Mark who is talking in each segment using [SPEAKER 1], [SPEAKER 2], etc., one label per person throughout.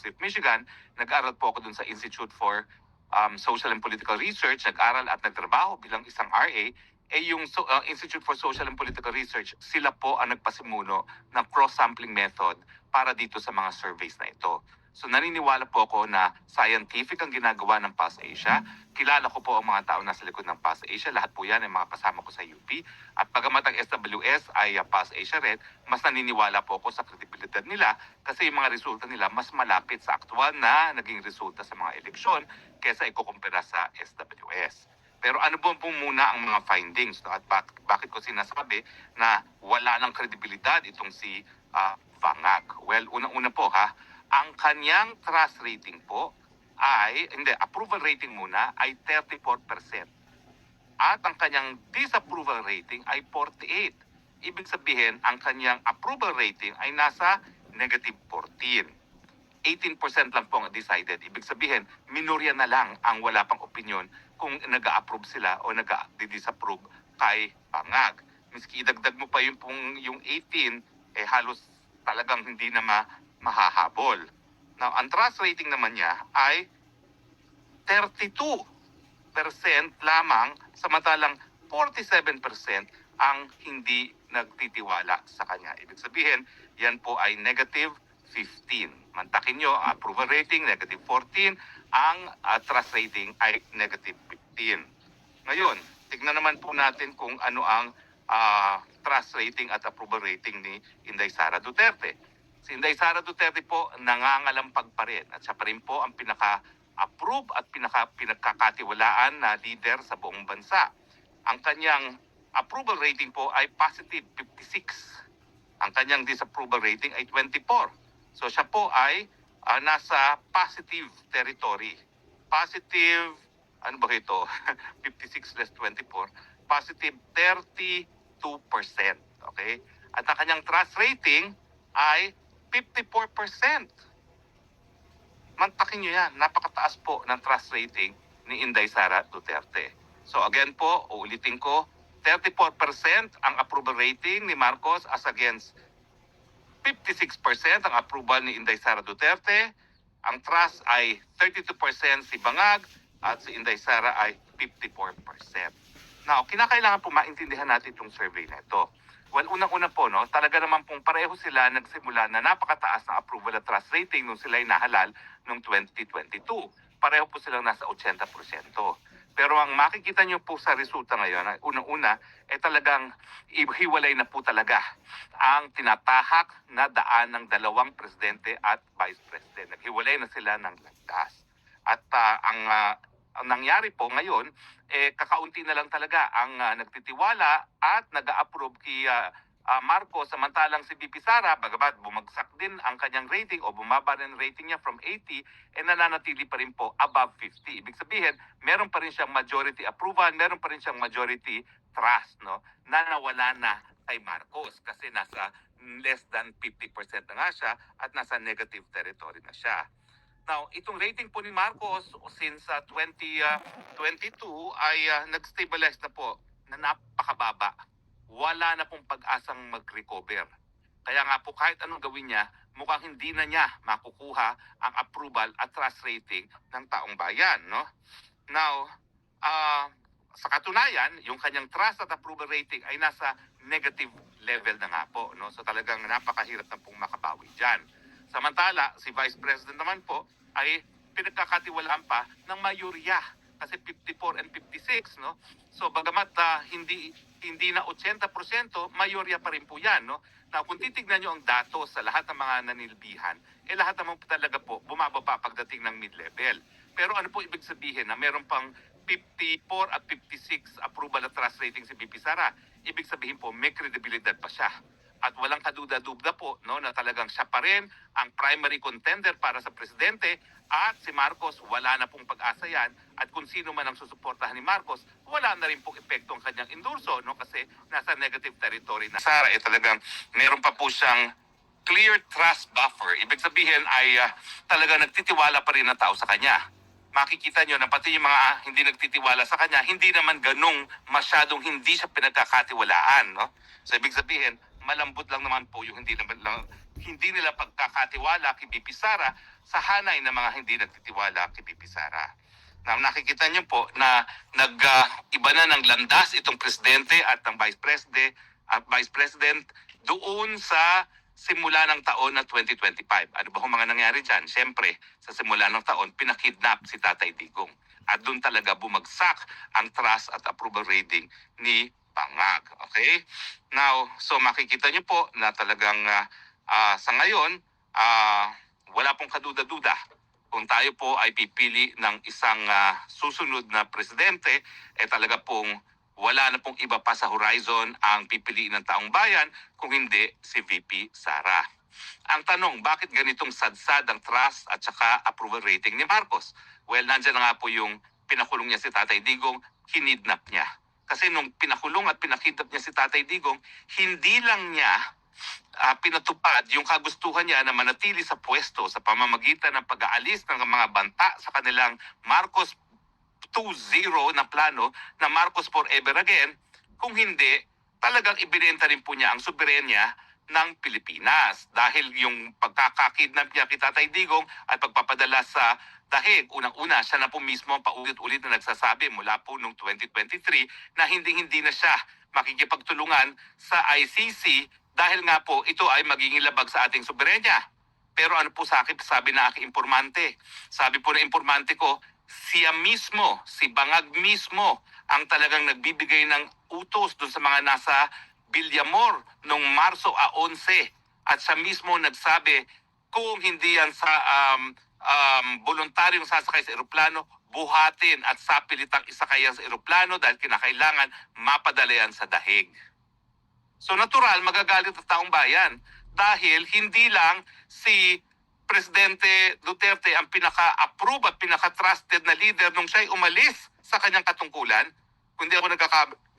[SPEAKER 1] University of Michigan. Nag-aral po ako dun sa Institute for Social and Political Research. Nag-aral at nagtrabaho bilang isang RA. Yung Institute for Social and Political Research, sila po ang nagpasimuno ng cross-sampling method para dito sa mga surveys na ito. So naniniwala po ako na scientific ang ginagawa ng PAS Asia. Kilala ko po ang mga tao nasa likod ng PAS Asia. Lahat po yan ay mga kasama ko sa UP. At bagamat ang SWS ay PAS Asia rin, mas naniniwala po ako sa kredibilidad nila kasi yung mga resulta nila mas malapit sa aktual na naging resulta sa mga eleksyon kaysa ikukumpira sa SWS. Pero ano po muna ang mga findings? No? At bakit ko sinasabi na wala ng kredibilidad itong si Vangag? Well, unang-una po ang kanyang trust rating po approval rating muna ay 34%. At ang kanyang disapproval rating ay 48%. Ibig sabihin, ang kanyang approval rating ay nasa negative 14%. 18% lang po ang decided. Ibig sabihin, minorya na lang ang wala pang opinion kung nag-a-approve sila o nag-a-disapprove kay Vangag. Miski idagdag mo pa yung 18, halos talagang hindi na mahahabol. Now, ang trust rating naman niya ay 32% lamang, samantalang 47% ang hindi nagtitiwala sa kanya. Ibig sabihin, yan po ay negative 15. Mantakin nyo, approval rating, negative 14. Ang trust rating ay negative 15. Ngayon, tignan naman po natin kung ano ang trust rating at approval rating ni Inday Sara Duterte. Si Inday Sara Duterte po nangangalampag pa rin at siya pa rin po ang pinaka-approve at pinagkakatiwalaan na leader sa buong bansa. Ang kanyang approval rating po ay positive 56. Ang kanyang disapproval rating ay 24. So siya po ay nasa positive territory. Positive, ano ba ito? 56 less 24. Positive 32%. Okay? At ang kanyang trust rating ay 54%. Mantakin nyo yan. Napakataas po ng trust rating ni Inday Sara Duterte. So again po, uulitin ko, 34% ang approval rating ni Marcos as against 56% ang approval ni Inday Sara Duterte. Ang trust ay 32% si Vangag at si Inday Sara ay 54%. Now, kinakailangan po maintindihan natin itong survey na ito. Well, unang-una po, talaga naman pong pareho sila nagsimula na napakataas na approval at trust rating nung sila ay nahalal noong 2022. Pareho po silang nasa 80%. Pero ang makikita nyo po sa resulta ngayon, unang-una, talagang hiwalay na po talaga ang tinatahak na daan ng dalawang presidente at vice president. Naghiwalay na sila ng landas. At ang nangyari po ngayon, kakaunti na lang talaga ang nagtitiwala at nag-a-approve kay Marcos, samantalang si VP Sara, bagamat bumagsak din ang kanyang rating o bumaba rin rating niya from 80, nananatili pa rin po above 50. Ibig sabihin, meron pa rin siyang majority approval, meron pa rin siyang majority trust, na nawala na kay Marcos kasi nasa less than 50% na nga siya at nasa negative territory na siya. Now, itong rating po ni Marcos since 2022 ay nag-stabilize na po na napakababa. Wala na pong pag-asang mag-recover. Kaya nga po kahit anong gawin niya, mukhang hindi na niya makukuha ang approval at trust rating ng taong bayan. Now, sa katunayan, yung kanyang trust at approval rating ay nasa negative level na nga po. So talagang napakahirap na pong makabawi dyan. Samantala, si Vice President naman po ay pinagkakatiwalaan pa ng mayorya kasi 54 and 56, So bagamat hindi na 80%, mayorya pa rin po 'yan, Now, kung titignan niyo ang datos sa lahat ng mga nanilbihan, lahat naman po talaga po bumababa pagdating ng mid-level. Pero ano po ibig sabihin na meron pang 54 at 56 approval at trust rating si VP Sara? Ibig sabihin po may kredibilidad pa siya. At walang kaduda-dubda po na talagang siya pa rin ang primary contender para sa presidente at si Marcos wala na pong pag-asa yan at kung sino man ang susuportahan ni Marcos wala na rin pong epekto ang kanyang endorso kasi nasa negative territory na. Sara talagang meron pa po siyang clear trust buffer. Ibig sabihin ay talagang nagtitiwala pa rin ang tao sa kanya. Makikita nyo na pati yung mga hindi nagtitiwala sa kanya, hindi naman ganong masyadong hindi siya pinagkakatiwalaan. So ibig sabihin, malambot lang naman po yung hindi nila pagkakatiwala kay VP Sara sa hanay ng mga hindi nagtitiwala kay VP Sara. Now, nakikita niyo po na iba na ng landas itong presidente at ng vice president doon sa simula ng taon na 2025. Ano ba ang mga nangyari dyan? Siyempre, sa simula ng taon, pinakidnap si Tatay Digong. At doon talaga bumagsak ang trust at approval rating ni Bangag. Okay? Now, so makikita niyo po na talagang sa ngayon, wala pong kaduda-duda. Kung tayo po ay pipili ng isang susunod na presidente, talaga pong wala na pong iba pa sa horizon ang pipiliin ng taong bayan kung hindi si VP Sara. Ang tanong, bakit ganitong sadsad ang trust at saka approval rating ni Marcos? Well, nandiyan na nga po yung pinakulong niya si Tatay Digong, kinidnap niya. Kasi nung pinakulong at pinakidnap niya si Tatay Digong, hindi lang niya pinatupad yung kagustuhan niya na manatili sa pwesto sa pamamagitan ng pag-aalis ng mga banta sa kanilang Marcos 2.0 na plano na Marcos Forever Again, kung hindi, talagang ibinenta rin po niya ang soberenya ng Pilipinas. Dahil yung pagkakakidnap niya kay Tatay Digong at pagpapadala sa dahig, unang-una siya na po mismo paulit-ulit na nagsasabi mula po noong 2023 na hindi na siya makikipagtulungan sa ICC dahil nga po ito ay magiging labag sa ating soberenya. Pero ano po sa akin, sabi na aking informante. Sabi po na informante ko, siya mismo, si Bangag mismo, ang talagang nagbibigay ng utos doon sa mga nasa Villamor noong Marso 11. At siya mismo nagsabi, kung hindi yan sa voluntaryong sasakay sa eroplano, buhatin at sapilitang isakay yan sa eroplano dahil kinakailangan mapadala yan sa dahig. So natural, magagalit ang taong bayan dahil hindi lang si Presidente Duterte ang pinaka-approve at pinaka-trusted na leader nung siya'y umalis sa kanyang katungkulan, kundi ako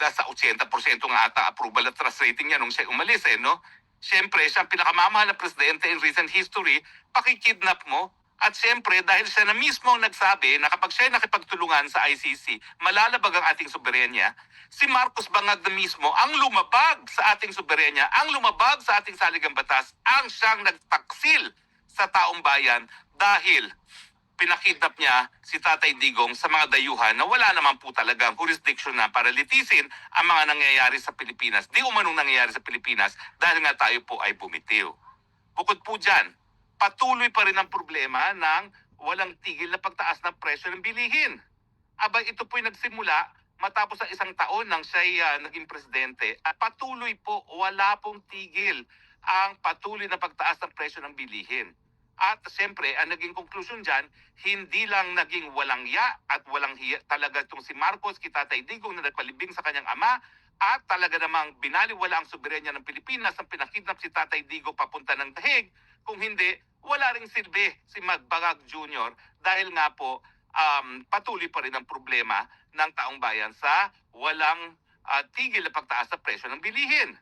[SPEAKER 1] sa 80% nga ata approval at trust rating niya nung siya'y umalis no? Siyempre, siya ang pinakamamahal na presidente in recent history, pakikidnap mo. At siyempre, dahil siya na mismo ang nagsabi na kapag siya nakipagtulungan sa ICC, malalabag ang ating soberenya, si Marcos Bangag na mismo ang lumabag sa ating soberenya, ang lumabag sa ating saligang batas, ang siyang nagtaksil sa taong bayan dahil pinakidnap niya si Tatay Digong sa mga dayuhan na wala naman po talagang jurisdiction na para litisin ang mga nangyayari sa Pilipinas. Di umanong nangyayari sa Pilipinas dahil nga tayo po ay bumitiw. Bukod po dyan, patuloy pa rin ang problema ng walang tigil na pagtaas ng presyo ng bilihin. Abay, ito po'y nagsimula matapos ang isang taon nang siya naging presidente at patuloy po, wala pong tigil ang patuloy na pagtaas ng presyo ng bilihin. At siyempre, ang naging conclusion dyan, hindi lang naging walang ya at walang hiya talaga itong si Marcos, Tatay Digong na nagpalibing sa kanyang ama at talaga namang binaliwala ang soberenya ng Pilipinas ang pinakidnap si Tatay Digong papunta ng dahig. Kung hindi, wala ring silbi si Bangag Jr. dahil nga po patuloy pa rin ang problema ng taong bayan sa walang tigil na pagtaas sa presyo ng bilihin.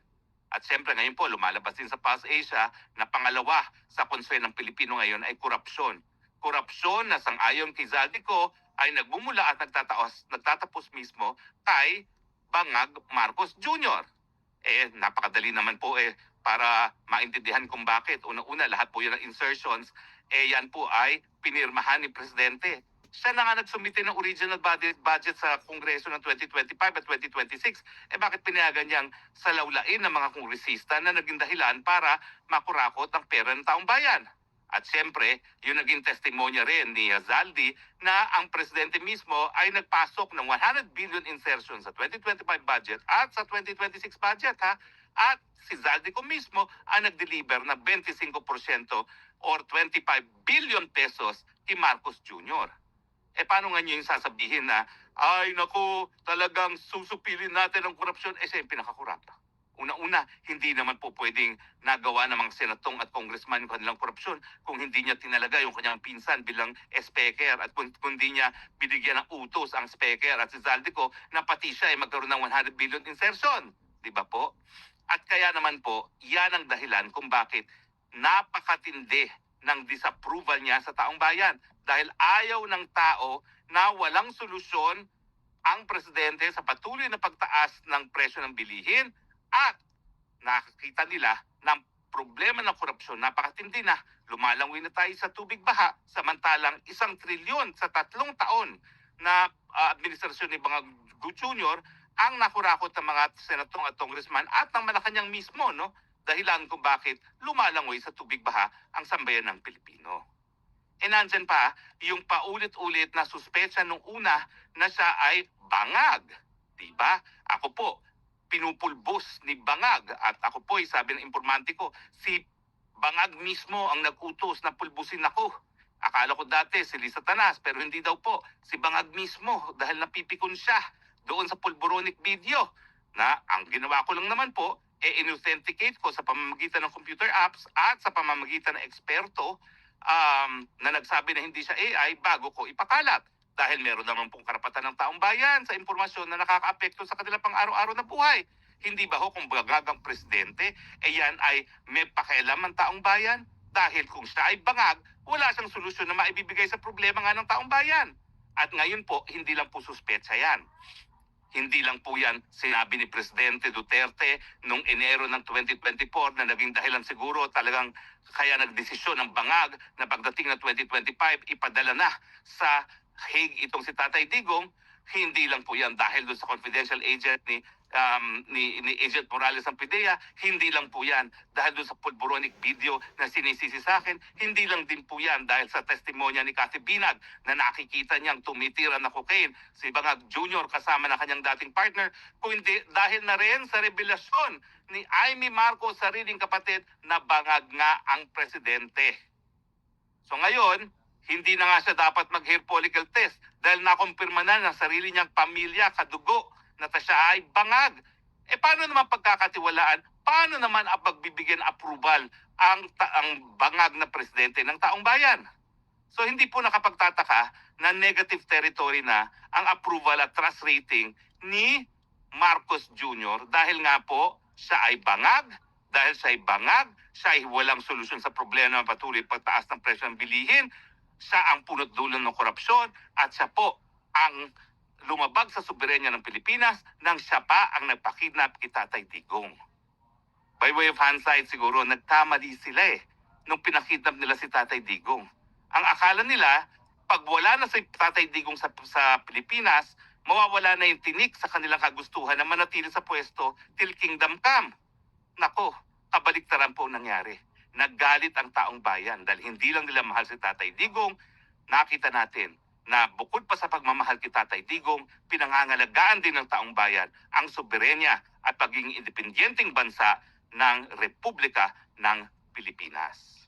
[SPEAKER 1] At siyempre ngayon po lumalabas din sa Pulse Asia na pangalawa sa concern ng Pilipino ngayon ay korupsyon. Korupsyon na sang-ayon kay Zaldico ay nagmumula at nagtatapos mismo kay Bangag Marcos Jr. Napakadali naman po para maintindihan kung bakit. Una-una, lahat po yun ng insertions, yan po ay pinirmahan ni Presidente. Siya na nga nagsumite ng original budget sa Kongreso ng 2025 at 2026. Bakit pinayagan niyang salawlain ng mga kongresista na naging dahilan para makurakot ang pera ng taong bayan? At siyempre, yung naging testimonya rin ni Zaldi na ang presidente mismo ay nagpasok ng 100 billion insertion sa 2025 budget at sa 2026 budget. At si Zaldi ko mismo ang nag-deliver na 25% or 25 billion pesos kay Marcos Jr. Paano nga niyo yung sasabihin na, ay naku, talagang susupilin natin ang korupsyon? Siya yung pinakakurap. Una-una, hindi naman po pwedeng nagawa ng mga senatong at congressman yung kanilang korupsyon kung hindi niya tinalaga yung kanyang pinsan bilang speaker at kung hindi niya binigyan ng utos ang speaker at si Zaldico na pati siya ay magkaroon ng 100 billion insertion. Di ba po? At kaya naman po, yan ang dahilan kung bakit napakatindi ng disapproval niya sa taong bayan. Dahil ayaw ng tao na walang solusyon ang presidente sa patuloy na pagtaas ng presyo ng bilihin at nakikita nila na problema ng korupsyon, napakatindi na. Lumalangoy na tayo sa tubig baha, samantalang 1 trilyon sa 3 taon na administrasyon ni Bangag Jr. ang nakurakot ng mga senatong at congressman at ng Malacanang mismo, no? Dahilan kung bakit lumalangoy sa tubig baha ang sambayan ng Pilipino. E nandyan pa yung paulit-ulit na suspecha nung una na siya ay bangag. Diba? Ako po, pinupulbos ni Bangag at ako po, sabi ng informante ko, si Bangag mismo ang nag-utos na pulbusin ako. Akala ko dati si Lisa Tanas, pero hindi daw po. Si Bangag mismo dahil napipikon siya doon sa pulboronic video na ang ginawa ko lang naman po, in-authenticate ko sa pamamagitan ng computer apps at sa pamamagitan ng eksperto na nagsabi na hindi siya AI bago ko ipakalat. Dahil meron naman pong karapatan ng taong bayan sa impormasyon na nakakaapekto sa kanilang pang-araw-araw na buhay. Hindi ba ho kung bangag ang presidente, yan ay may pakialam ang taong bayan? Dahil kung siya ay bangag, wala siyang solusyon na maibibigay sa problema nga ng taong bayan. At ngayon po, hindi lang po suspetsa yan. Hindi lang po yan sinabi ni Presidente Duterte noong Enero ng 2024 na naging dahilan siguro talagang kaya nagdesisyon ng bangag na pagdating ng 2025 ipadala na sa Hague itong si Tatay Digong. Hindi lang po yan dahil doon sa confidential agent ni Agent Morales ng PIDEA, hindi lang po yan dahil doon sa pulboronic video na sinisisi sa akin, hindi lang din po yan dahil sa testimonya ni Cathy Binag na nakikita niyang tumitira na cocaine si Bangag Jr. kasama na kanyang dating partner, kundi dahil na rin sa revelasyon ni Amy Marcos, sariling kapatid, na bangag nga ang presidente. So ngayon, hindi na nga siya dapat mag-hair follicle test dahil nakumpirma na ng sarili niyang pamilya, kadugo, na siya ay bangag. E paano naman pagkakatiwalaan? Paano naman ang pagbibigyan approval ang bangag na presidente ng taong bayan? So hindi po nakapagtataka na negative territory na ang approval at trust rating ni Marcos Jr. dahil nga po siya ay bangag, dahil siya ay bangag, siya ay walang solusyon sa problema ng patuloy pagtaas ng presyo ng bilihin, siya ang punot dulo ng korupsyon at siya po ang lumabag sa soberenya ng Pilipinas nang siya pa ang nagpakidnap kay Tatay Digong. By way of hindsight siguro, nagkamali sila nung pinakidnap nila si Tatay Digong. Ang akala nila, pag wala na si Tatay Digong sa Pilipinas, mawawala na yung tinik sa kanilang kagustuhan na manatili sa pwesto till kingdom come. Nako, kabaliktaran po nangyari. Naggalit ang taong bayan dahil hindi lang nila mahal si Tatay Digong. Nakita natin na bukod pa sa pagmamahal kay Tatay Digong, pinangangalagaan din ng taong bayan ang soberenya at pagiging independenteng bansa ng Republika ng Pilipinas.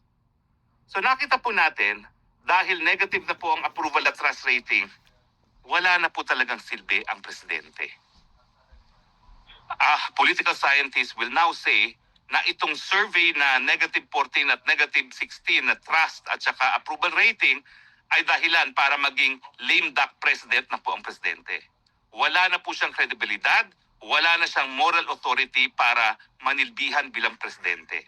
[SPEAKER 1] So nakita po natin, dahil negative na po ang approval at trust rating, wala na po talagang silbi ang presidente. Political scientists will now say na itong survey na negative 14 at negative 16 na trust at saka approval rating ay dahilan para maging lame duck president na po ang presidente. Wala na po siyang kredibilidad, wala na siyang moral authority para manilbihan bilang presidente.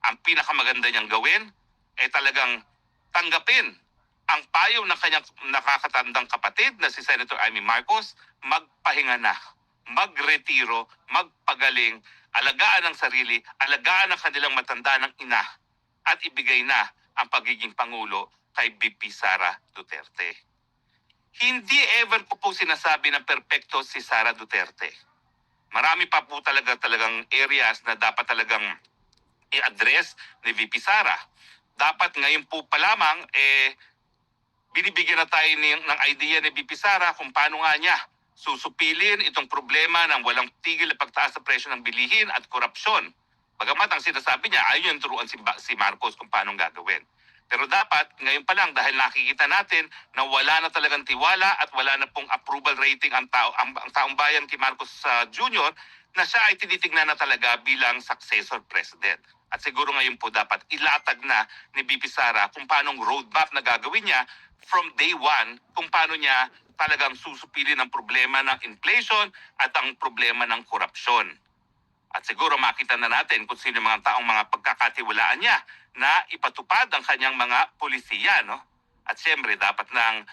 [SPEAKER 1] Ang pinakamaganda niyang gawin ay talagang tanggapin ang payo ng kanyang nakakatandang kapatid na si Senator Amy Marcos, magpahinga na, magretiro, magpagaling, alagaan ang sarili, alagaan ang kanilang matanda ng ina, at ibigay na ang pagiging Pangulo kay VP Sara Duterte. Hindi ever ko po sinasabi na perpekto si Sara Duterte. Marami pa po talagang areas na dapat talagang i-address ni VP Sara. Dapat ngayon po pa lamang binibigyan na tayo ng idea ni VP Sara kung paano nga niya susupilin itong problema ng walang tigil na pagtaas sa presyo ng bilihin at korupsyon. Bagamat ang sinasabi niya, ayaw yung turuan si Marcos kung paano gagawin. Pero dapat, ngayon pa lang, dahil nakikita natin na wala na talagang tiwala at wala na pong approval rating ang taong bayan kay Marcos Jr., na siya ay tinitignan na talaga bilang successor president. At siguro ngayon po dapat ilatag na ni VP Sara kung paanong roadmap na gagawin niya from day one, kung paano niya talagang susupilin ang problema ng inflation at ang problema ng korupsyon. At siguro makita na natin kung sino mga taong mga pagkakatiwalaan niya na ipatupad ang kanyang mga polisiya, no? At siyempre, dapat nang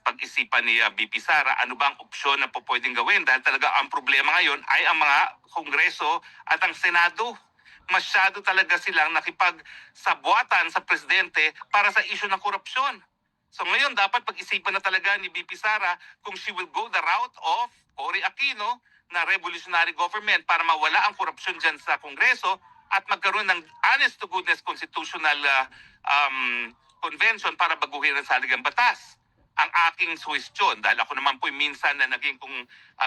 [SPEAKER 1] pag-isipan ni VP Sara ano bang opsyon na po pwedeng gawin dahil talaga ang problema ngayon ay ang mga Kongreso at ang Senado. masyado talaga silang nakipagsabwatan sa presidente para sa issue ng korupsyon. So ngayon dapat pag-isipan na talaga ni VP Sara kung she will go the route of Cory Aquino na revolutionary government para mawala ang korupsyon dyan sa Kongreso at magkaroon ng honest to goodness constitutional convention para baguhin ang saligang batas. Ang aking suwestyon, dahil ako naman po minsan na naging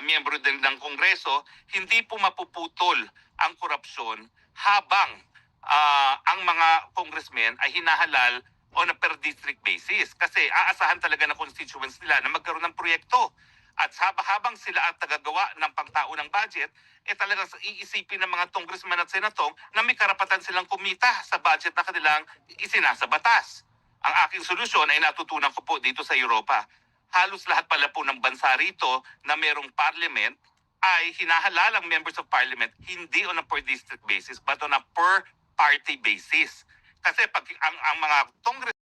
[SPEAKER 1] miyembro din ng Kongreso, hindi po mapuputol ang korupsyon habang ang mga congressmen ay hinahalal on a per district basis. Kasi aasahan talaga ng constituents nila na magkaroon ng proyekto. At habang sila ang tagagawa ng pangtao ng budget, talagang iisipin ng mga congressman at senatong na may karapatan silang kumita sa budget na kanilang isinasa batas. Ang aking solusyon ay natutunan ko po dito sa Europa. Halos lahat pala po ng bansa rito na merong parliament ay hinahalalang members of parliament hindi on a per district basis but on a per party basis. Kasi pag ang mga congress